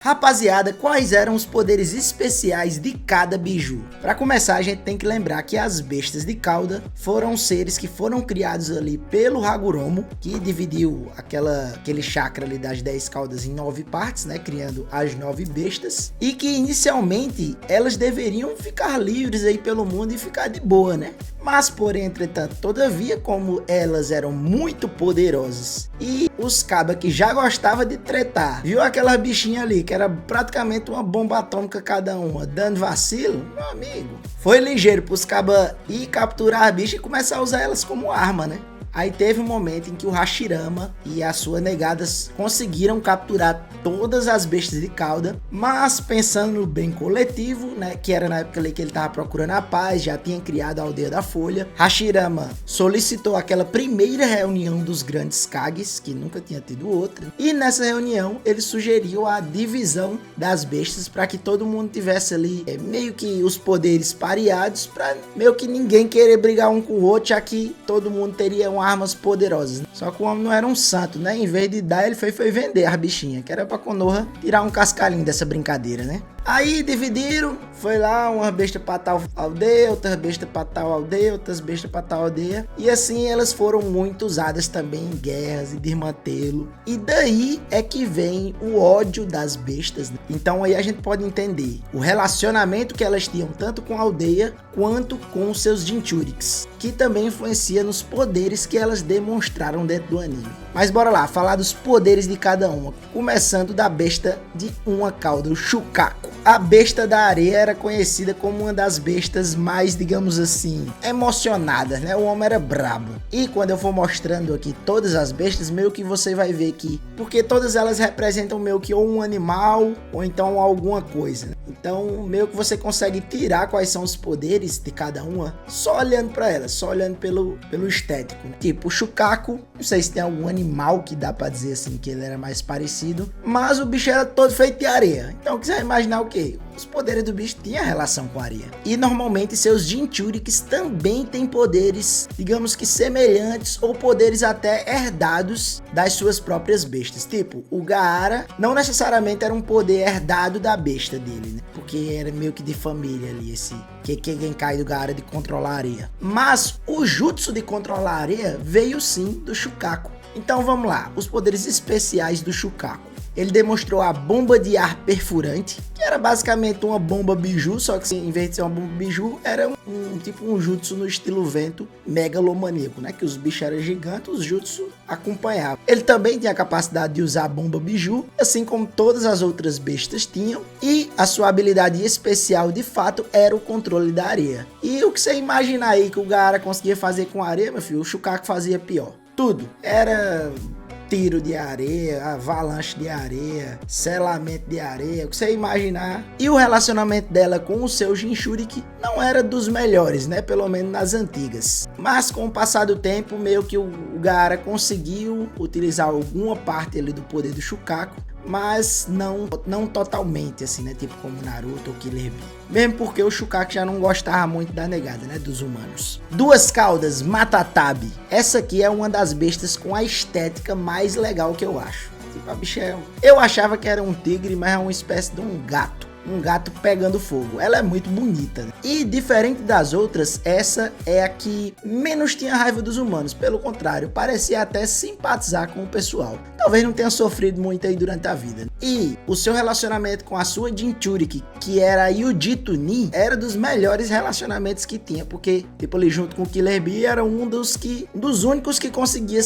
Rapaziada, quais eram os poderes especiais de cada biju? Para começar, a gente tem que lembrar que as bestas de cauda foram seres que foram criados ali pelo Hagoromo, que dividiu aquele chakra ali das 10 caudas em 9 partes, né, criando as 9 bestas, e que inicialmente elas deveriam ficar livres aí pelo mundo e ficar de boa, né? Mas, porém, entretanto, todavia, como elas eram muito poderosas e os cabas que já gostavam de tretar, viu aquela bichinha ali, que era praticamente uma bomba atômica cada uma, dando vacilo, meu amigo, foi ligeiro pros cabas ir capturar a bicha e começar a usar elas como arma, né? Aí teve um momento em que o Hashirama e a sua negada conseguiram capturar todas as bestas de cauda, mas pensando no bem coletivo, né, que era na época ali que ele estava procurando a paz, já tinha criado a Aldeia da Folha, Hashirama solicitou aquela primeira reunião dos grandes Kages, que nunca tinha tido outra, e nessa reunião ele sugeriu a divisão das bestas para que todo mundo tivesse ali meio que os poderes pareados, para meio que ninguém querer brigar um com o outro, já que todo mundo teria armas poderosas. Só que o homem não era um santo, né? Em vez de dar, ele foi vender a bichinha, que era pra Konoha tirar um cascalhinho dessa brincadeira, né? Aí dividiram, foi lá uma besta pra tal aldeia, outras bestas pra tal aldeia, outras bestas pra tal aldeia. E assim elas foram muito usadas também em guerras e desmantelo. E daí é que vem o ódio das bestas, né? Então aí a gente pode entender o relacionamento que elas tinham tanto com a aldeia quanto com os seus Jinchuriks, que também influencia nos poderes que elas demonstraram dentro do anime. Mas bora lá, falar dos poderes de cada uma, começando da besta de uma cauda, o Shukaku. A besta da areia era conhecida como uma das bestas mais, digamos assim, emocionadas, né? O homem era brabo. E quando eu for mostrando aqui todas as bestas, meio que você vai ver que, porque todas elas representam meio que ou um animal ou então alguma coisa, né? Então meio que você consegue tirar quais são os poderes de cada uma só olhando para elas, só olhando pelo estético, né? Tipo o Shukaku, não sei se tem algum animal que dá para dizer assim que ele era mais parecido, mas o bicho era todo feito de areia. Então quiser imaginar o quê? Os poderes do bicho tinham relação com a areia. E normalmente seus Jinchuriks também têm poderes, digamos que semelhantes ou poderes até herdados das suas próprias bestas. Tipo, o Gaara não necessariamente era um poder herdado da besta dele, né? Porque era meio que de família ali, esse Kekkei do Gaara de controlar a areia. Mas o Jutsu de controlar a areia veio sim do Shukaku. Então vamos lá, os poderes especiais do Shukaku. Ele demonstrou a bomba de ar perfurante, que era basicamente uma bomba biju, só que em vez de ser uma bomba biju, era tipo um jutsu no estilo vento megalomaníaco, né? Que os bichos eram gigantes, os jutsu acompanhavam. Ele também tinha a capacidade de usar a bomba biju, assim como todas as outras bestas tinham, e a sua habilidade especial de fato era o controle da areia. E o que você imagina aí que o Gaara conseguia fazer com a areia, meu filho, o Shukaku fazia pior. Tudo. Era tiro de areia, avalanche de areia, selamento de areia, o que você imaginar. E o relacionamento dela com o seu Jinchuriki não era dos melhores, né? Pelo menos nas antigas. Mas com o passar do tempo, meio que o Gaara conseguiu utilizar alguma parte ali do poder do Shukaku, mas não totalmente, assim, né? Tipo como Naruto ou Killer Bee. Mesmo porque o Shukaku já não gostava muito da negada, né? Dos humanos. Duas caudas, Matatabi. Essa aqui é uma das bestas com a estética mais legal que eu acho. Tipo, a bicha eu achava que era um tigre, mas é uma espécie de um gato. Um gato pegando fogo. Ela é muito bonita, né? E diferente das outras, essa é a que menos tinha raiva dos humanos. Pelo contrário, parecia até simpatizar com o pessoal. Talvez não tenha sofrido muito aí durante a vida. E o seu relacionamento com a sua Jinchuriki, que era a Yujito Ni, era dos melhores relacionamentos que tinha, porque tipo ali junto com o Killer Bee era um dos únicos que conseguia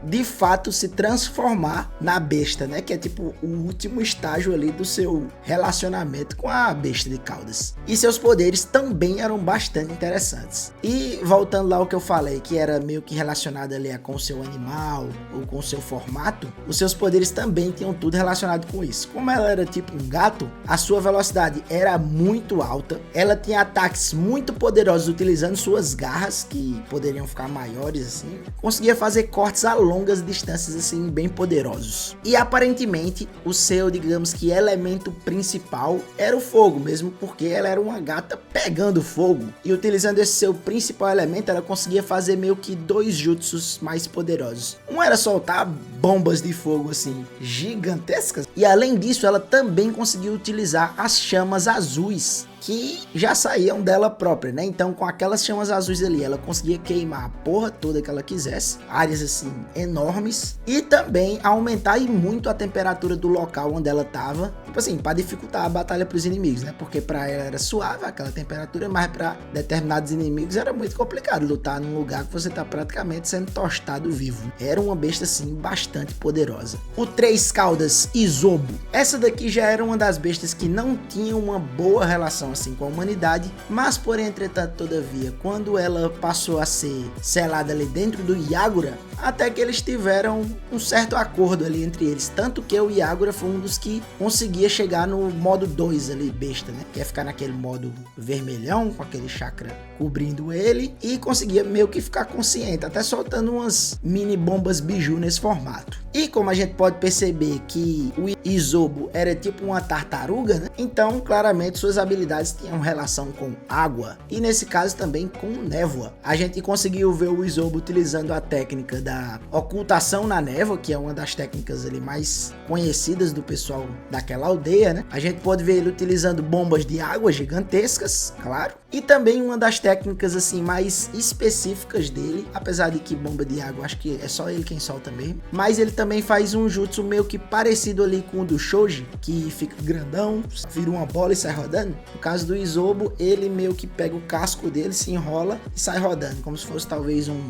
de fato se transformar na besta, né? Que é tipo o último estágio ali do seu relacionamento com a besta de caudas. E seus poderes também eram bastante interessantes. E voltando lá ao que eu falei, que era meio que relacionado ali com o seu animal ou com o seu formato, os seus poderes também tinham tudo relacionado com isso. Como ela era tipo um gato, a sua velocidade era muito alta, ela tinha ataques muito poderosos utilizando suas garras, que poderiam ficar maiores assim, conseguia fazer cortes a longas distâncias assim, bem poderosos. E aparentemente o seu, digamos que elemento principal era o fogo, mesmo porque ela era uma gata pegando fogo. E utilizando esse seu principal elemento, ela conseguia fazer meio que dois jutsus mais poderosos. Um era soltar bombas de fogo assim gigantescas. E além disso, ela também conseguiu utilizar as chamas azuis que já saíam dela própria, né? Então, com aquelas chamas azuis ali, ela conseguia queimar a porra toda que ela quisesse, áreas assim enormes, e também aumentar e muito a temperatura do local onde ela tava, tipo assim, para dificultar a batalha para os inimigos, né? Porque para ela era suave aquela temperatura, mas para determinados inimigos era muito complicado lutar num lugar que você tá praticamente sendo tostado vivo. Era uma besta assim bastante poderosa. O Três Caudas Izobo. Essa daqui já era uma das bestas que não tinha uma boa relação assim com a humanidade, mas por entretanto, todavia, quando ela passou a ser selada ali dentro do Yagura, até que eles tiveram um certo acordo ali entre eles, tanto que o Yagura foi um dos que conseguia chegar no modo 2 ali, besta, né, que é ficar naquele modo vermelhão, com aquele chakra cobrindo ele, e conseguia meio que ficar consciente, até soltando umas mini bombas biju nesse formato. E como a gente pode perceber que o Izobo era tipo uma tartaruga, né, então claramente suas habilidades tinham relação com água, e nesse caso também com névoa. A gente conseguiu ver o Izobo utilizando a técnica da ocultação na névoa, que é uma das técnicas ali mais conhecidas do pessoal daquela aldeia, né? A gente pode ver ele utilizando bombas de água gigantescas, claro, e também uma das técnicas assim mais específicas dele, apesar de que bomba de água acho que é só ele quem solta mesmo, mas ele também faz um jutsu meio que parecido ali com o do Shoji, que fica grandão, vira uma bola e sai rodando. No caso do Izobo, ele meio que pega o casco dele, se enrola e sai rodando, como se fosse talvez um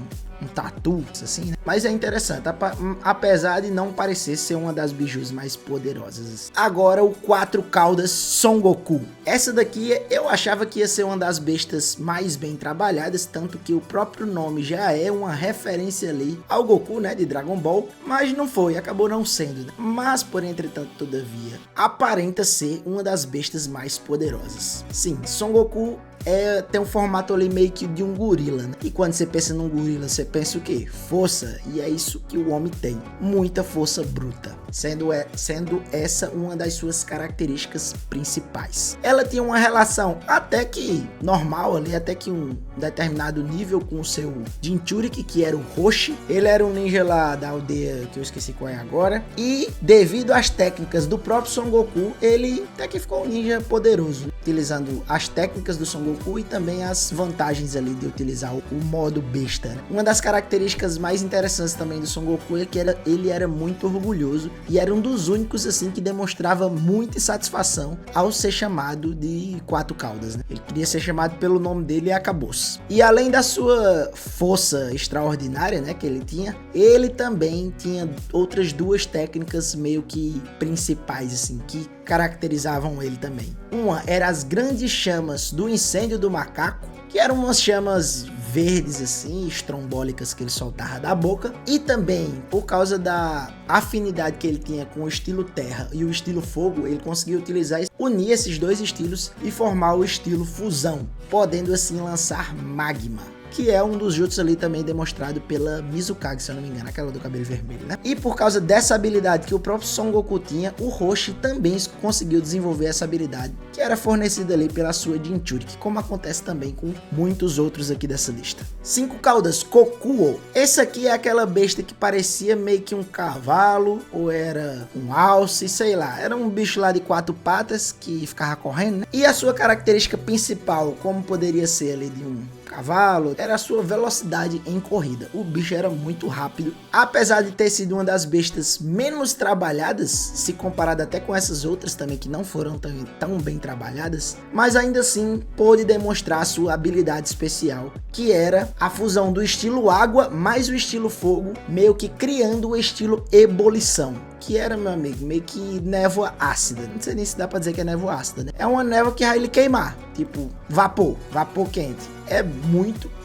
tatu, assim, né? Mas é interessante, apesar de não parecer ser uma das bijus mais poderosas. Agora o Quatro Caudas Son Goku. Essa daqui eu achava que ia ser uma das bestas mais bem trabalhadas, tanto que o próprio nome já é uma referência ali ao Goku, né, de Dragon Ball, mas não foi, acabou não sendo, né? Mas por entretanto, todavia, aparenta ser uma das bestas mais poderosas. Sim, Son Goku tem um formato ali meio que de um gorila, né? E quando você pensa num gorila, você pensa o quê? Força. E é isso que o homem tem. Muita força bruta. Sendo essa uma das suas características principais. Ela tinha uma relação até que normal ali, até que um determinado nível com o seu Jinchuriki, que era o Roshi. Ele era um ninja lá da aldeia, que eu esqueci qual é agora. E devido às técnicas do próprio Son Goku, ele até que ficou um ninja poderoso, utilizando as técnicas do Son Goku e também as vantagens ali de utilizar o modo besta, né? Uma das características mais interessantes também do Son Goku é que ele era muito orgulhoso e era um dos únicos assim que demonstrava muita satisfação ao ser chamado de Quatro Caudas, né? Ele queria ser chamado pelo nome dele e acabou-se. E além da sua força extraordinária, né, que ele também tinha outras duas técnicas meio que principais assim, que caracterizavam ele também. Uma era as grandes chamas do incêndio do macaco, que eram umas chamas verdes assim, estrombólicas que ele soltava da boca, e também por causa da afinidade que ele tinha com o estilo terra e o estilo fogo, ele conseguiu unir esses dois estilos e formar o estilo fusão, podendo assim lançar magma, que é um dos jutsus ali também demonstrado pela Mizukage, se eu não me engano, aquela do cabelo vermelho, né? E por causa dessa habilidade que o próprio Son Goku tinha, o Roshi também conseguiu desenvolver essa habilidade, que era fornecida ali pela sua Jinchuriki, como acontece também com muitos outros aqui dessa lista. Cinco Caudas Kokuo. Esse aqui é aquela besta que parecia meio que um cavalo, ou era um alce, sei lá. Era um bicho lá de quatro patas que ficava correndo, né? E a sua característica principal, como poderia ser ali de um cavalo, era a sua velocidade em corrida. O bicho era muito rápido, apesar de ter sido uma das bestas menos trabalhadas, se comparado até com essas outras também que não foram tão bem trabalhadas, mas ainda assim pôde demonstrar sua habilidade especial, que era a fusão do estilo água mais o estilo fogo, meio que criando o estilo ebulição, que era, meu amigo, meio que névoa ácida. Não sei nem se dá pra dizer que é névoa ácida, né? É uma névoa que vai ele queimar, tipo vapor quente.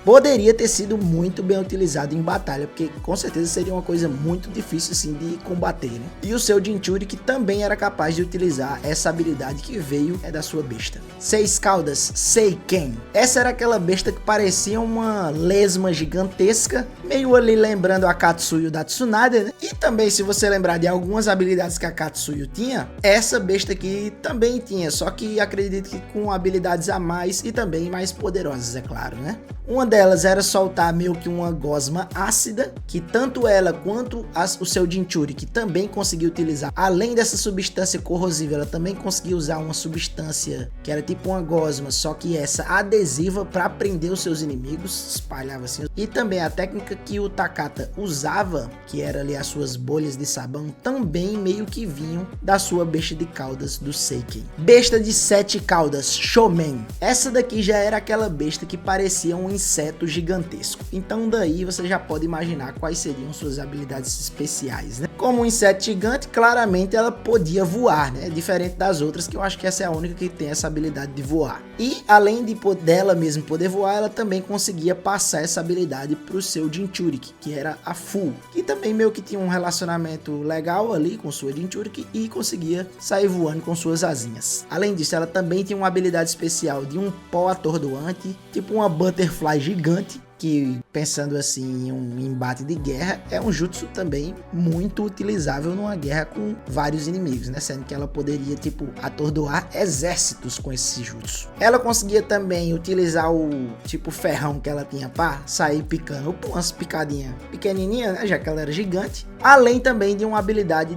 Poderia ter sido muito bem utilizado em batalha, porque com certeza seria uma coisa muito difícil assim de combater, né? E o seu Jinchuriki também era capaz de utilizar essa habilidade que veio da sua besta. Seis Caudas Seiken. Essa era aquela besta que parecia uma lesma gigantesca, meio ali lembrando a Katsuyu da Tsunade, né? E também, se você lembrar de algumas habilidades que a Katsuyu tinha, essa besta aqui também tinha, só que acredito que com habilidades a mais e também mais poderosas, é claro, né? Uma delas era soltar meio que uma gosma ácida, que tanto ela quanto o seu Jinchuriki também conseguia utilizar. Além dessa substância corrosiva, ela também conseguia usar uma substância que era tipo uma gosma, só que essa adesiva para prender os seus inimigos, espalhava assim. E também a técnica que o Takata usava, que era ali as suas bolhas de sabão, também meio que vinham da sua besta de caudas do Seiken. Besta de 7 caudas, Shomen. Essa daqui já era aquela besta que parecia um inseto gigantesco. Então daí você já pode imaginar quais seriam suas habilidades especiais, né? Como um inseto gigante, claramente ela podia voar, né? Diferente das outras, que eu acho que essa é a única que tem essa habilidade de voar. E além dela mesmo poder voar, ela também conseguia passar essa habilidade para o seu Jinchuriki, que era a Full, que também meio que tinha um relacionamento legal ali com sua Jinchuriki e conseguia sair voando com suas asinhas. Além disso, ela também tinha uma habilidade especial de um pó atordoante, tipo uma butterfly gigante, que, pensando assim em um embate de guerra, é um jutsu também muito utilizável numa guerra com vários inimigos, né? Sendo que ela poderia, tipo, atordoar exércitos com esse jutsu. Ela conseguia também utilizar o tipo ferrão que ela tinha para sair picando umas picadinhas pequenininhas, né? Já que ela era gigante. Além também de uma habilidade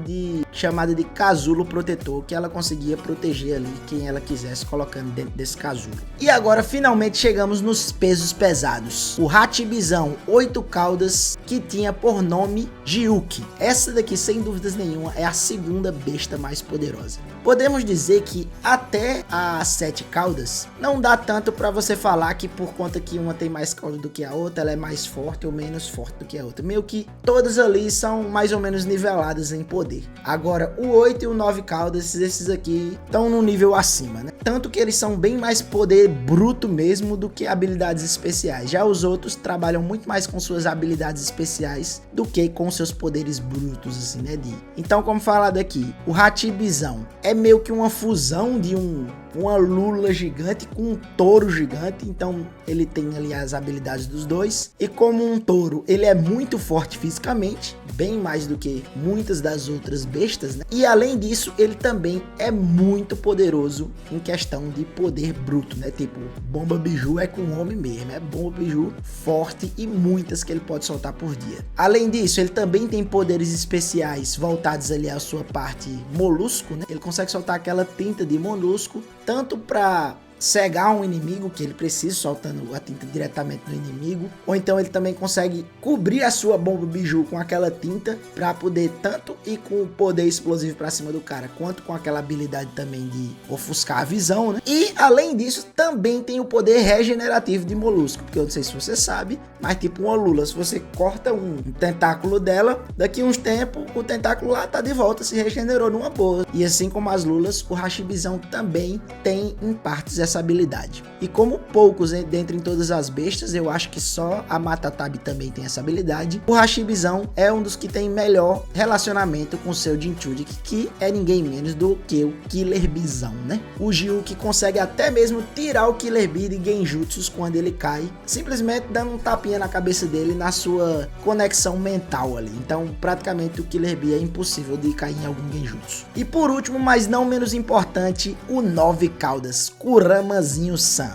chamada de casulo protetor, que ela conseguia proteger ali quem ela quisesse colocando dentro desse casulo. E agora finalmente chegamos nos pesos pesados. O Hachibizão 8 caudas, que tinha por nome Gyuki. Essa daqui, sem dúvidas nenhuma, é a segunda besta mais poderosa. Podemos dizer que até as 7 caudas não dá tanto para você falar que por conta que uma tem mais cauda do que a outra, ela é mais forte ou menos forte do que a outra. Meio que todas ali são mais ou menos niveladas em poder. Agora, o 8 e o 9 caudas, esses aqui estão no nível acima, né? Tanto que eles são bem mais poder bruto mesmo do que habilidades especiais. Já os outros trabalham muito mais com suas habilidades especiais do que com seus poderes brutos, assim, né? Então, como falado aqui, o Hachibizão é meio que uma fusão de uma lula gigante com um touro gigante, então ele tem ali as habilidades dos dois, e como um touro, ele é muito forte fisicamente, bem mais do que muitas das outras bestas, né? E além disso, ele também é muito poderoso em questão de poder bruto, né? Tipo, Bomba Biju é com o homem mesmo, é Bomba Biju forte e muitas que ele pode soltar por dia. Além disso, ele também tem poderes especiais voltados ali à sua parte molusco, né? Ele consegue soltar aquela tinta de molusco, tanto para cegar um inimigo que ele precisa, soltando a tinta diretamente no inimigo, ou então ele também consegue cobrir a sua bomba biju com aquela tinta para poder tanto ir com o poder explosivo para cima do cara, quanto com aquela habilidade também de ofuscar a visão, né? E além disso, também tem o poder regenerativo de molusco, porque eu não sei se você sabe, mas tipo uma lula, se você corta um tentáculo dela, daqui uns tempos o tentáculo lá tá de volta, se regenerou numa boa. E assim como as lulas, o Hachibizão também tem em partes essa habilidade. E como poucos dentre todas as bestas, eu acho que só a Matatabi também tem essa habilidade, o Hachibizão é um dos que tem melhor relacionamento com o seu Jinchuriki, que é ninguém menos do que o Killer Bizão, né? O Gyuki consegue até mesmo tirar o Killer Bee de Genjutsus quando ele cai, simplesmente dando um tapinha na cabeça dele na sua conexão mental ali. Então, praticamente o Killer Bee é impossível de cair em algum Genjutsu. E por último, mas não menos importante, o 9 caudas, Kuramazinho-san.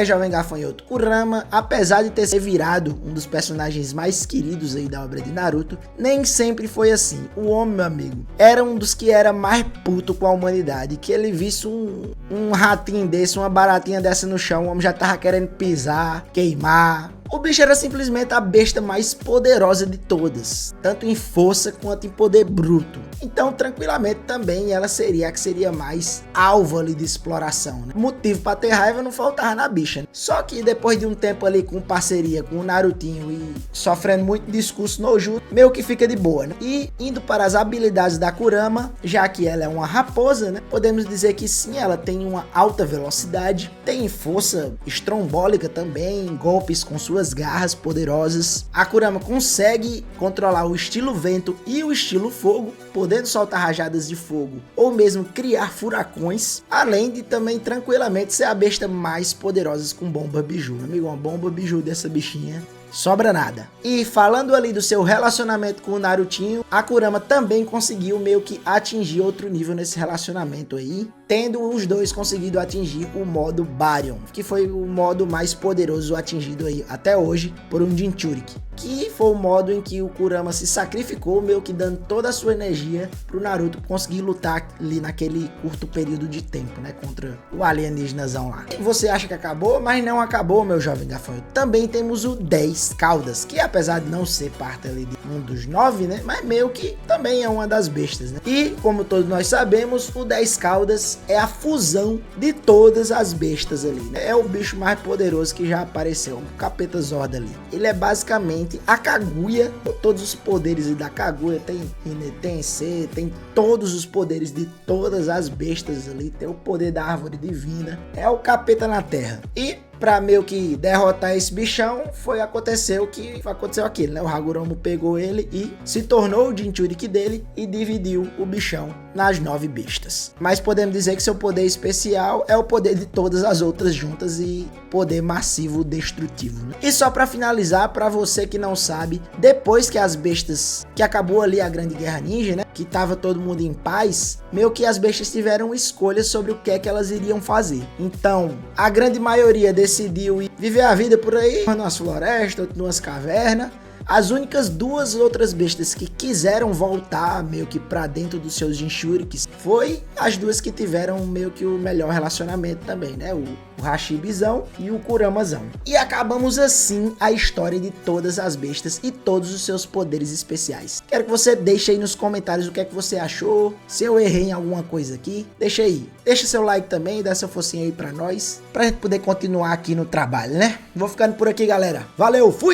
Jovem gafanhoto, Kurama, apesar de ter se virado um dos personagens mais queridos aí da obra de Naruto, nem sempre foi assim. O homem, meu amigo, era um dos que era mais puto com a humanidade, que ele visse um ratinho desse, uma baratinha dessa no chão, o homem já tava querendo pisar, queimar. O bicho era simplesmente a besta mais poderosa de todas, tanto em força quanto em poder bruto. Então, tranquilamente, também ela seria a que seria mais alvo ali de exploração, né? Motivo pra ter raiva não faltava na bicha, né? Só que depois de um tempo ali com parceria com o Narutinho e sofrendo muito discurso no Jutsu, meio que fica de boa, né? E indo para as habilidades da Kurama, já que ela é uma raposa, né? Podemos dizer que sim, ela tem uma alta velocidade, tem força estrombólica também, golpes com suas garras poderosas. A Kurama consegue controlar o estilo vento e o estilo fogo, podendo soltar rajadas de fogo ou mesmo criar furacões, além de também tranquilamente ser a besta mais poderosa com bomba biju. Amigo, uma bomba biju dessa bichinha sobra nada. E falando ali do seu relacionamento com o Narutinho, a Kurama também conseguiu meio que atingir outro nível nesse relacionamento aí, tendo os dois conseguido atingir o modo Baryon, que foi o modo mais poderoso atingido aí até hoje por um Jinchuriki, que foi o modo em que o Kurama se sacrificou, meio que dando toda a sua energia pro Naruto conseguir lutar ali naquele curto período de tempo, né, contra o alienígenazão lá. E você acha que acabou? Mas não acabou, meu jovem gafanhoto. Também temos o 10 Caudas, que apesar de não ser parte ali de um dos 9, né, mas meio que também é uma das bestas, né? E como todos nós sabemos, o 10 Caudas é a fusão de todas as bestas ali, né? É o bicho mais poderoso que já apareceu, o Capeta Zorda ali. Ele é basicamente a Kaguya, todos os poderes da Kaguya, tem C, tem todos os poderes de todas as bestas ali, tem o poder da árvore divina, é o capeta na terra. E pra meio que derrotar esse bichão, aconteceu aquilo, né? O Hagoromo pegou ele e se tornou o Jinchuriki dele e dividiu o bichão nas 9 bestas. Mas podemos dizer que seu poder especial é o poder de todas as outras juntas e poder massivo destrutivo, né? E só pra finalizar, pra você que não sabe, depois que as bestas, que acabou ali a Grande Guerra Ninja, né? Que tava todo mundo em paz, meio que as bestas tiveram escolhas sobre o que é que elas iriam fazer. Então, a grande maioria decidiu ir viver a vida por aí, nas florestas, nas cavernas. As únicas 2 outras bestas que quiseram voltar meio que pra dentro dos seus Jinchurikis foi as 2 que tiveram meio que o melhor relacionamento também, né? O Hashibizão e o Kuramazão. E acabamos assim a história de todas as bestas e todos os seus poderes especiais. Quero que você deixe aí nos comentários o que é que você achou, se eu errei em alguma coisa aqui, deixa aí. Deixa seu like também, dá seu focinho aí pra nós, pra gente poder continuar aqui no trabalho, né? Vou ficando por aqui, galera. Valeu, fui!